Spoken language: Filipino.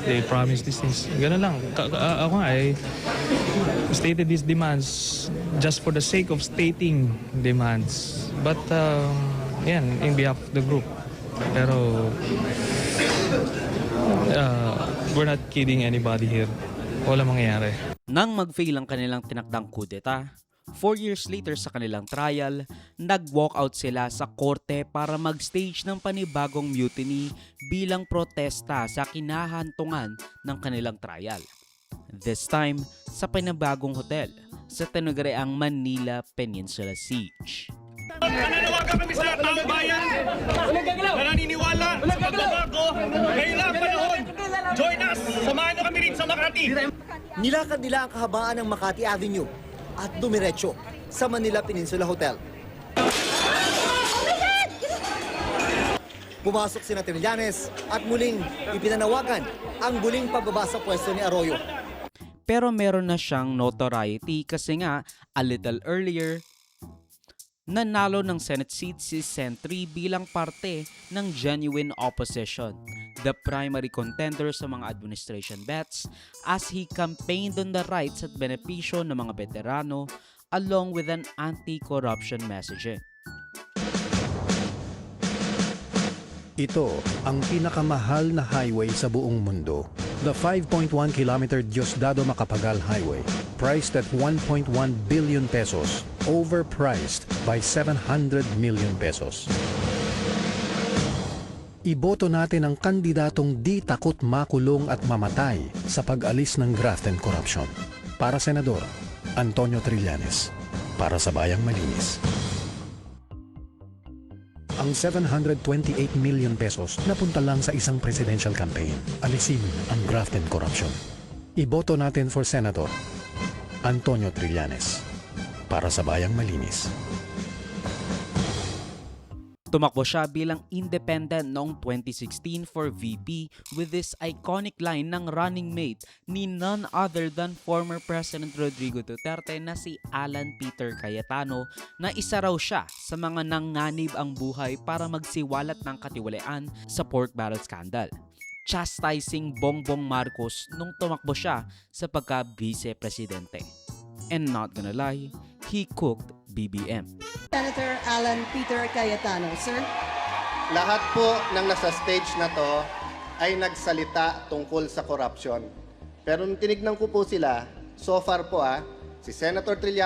they promised these things. Ganun lang. Ako nga, I stated these demands just for the sake of stating demands. But, yan, in behalf of the group. Pero, we're not kidding anybody here. Wala mangyayari. Nang mag-fail ang kanilang tinakdang kudeta, 4 years later sa kanilang trial, nag-walkout sila sa korte para mag-stage ng panibagong mutiny bilang protesta sa kinahantungan ng kanilang trial. This time, sa panibagong hotel sa tinaguriang Manila Peninsula Siege. Nananawagan kami sa taong bayan na naniniwala sa pagbabago. Ngayon na ang panahon. Join us! Samahan niyo kami rin sa Makati. Nilakad nila ang kahabaan ng Makati Avenue at dumiretso sa Manila Peninsula Hotel. Pumasok sina Trillanes at muling ipinanawagan ang muling pagbaba sa pwesto ni Arroyo. Pero meron na siyang notoriety kasi nga a little earlier, nanalo ng Senate seat si Sentry bilang parte ng genuine opposition, the primary contender sa mga administration bets as he campaigned on the rights at benepisyo ng mga veterano along with an anti-corruption messaging. Ito ang pinakamahal na highway sa buong mundo. The 5.1-kilometer Diosdado Macapagal Highway, priced at 1.1 billion pesos, overpriced by 700 million pesos. Iboto natin ang kandidatong di takot makulong at mamatay sa pag-alis ng graft and corruption. Para Senador, Antonio Trillanes. Para sa Bayang Malinis. Ang 728 million pesos napunta lang sa isang presidential campaign. Alisin ang graft and corruption. Iboto natin for Senator, Antonio Trillanes. Para sa Bayang Malinis. Tumakbo siya bilang independent noong 2016 for VP with this iconic line ng running mate ni none other than former President Rodrigo Duterte na si Alan Peter Cayetano na isa raw siya sa mga nanganib ang buhay para magsiwalat ng katiwalian sa pork barrel scandal, chastising Bongbong Marcos nung tumakbo siya sa pagka-vice-presidente. And not gonna lie, he cooked BBM. Senator Alan Peter Cayetano, sir. Lahat po ng nasa stage na to ay nagsalita tungkol sa corruption. Pero nung tinignan ko po sila, so far po si Senator Trillanes,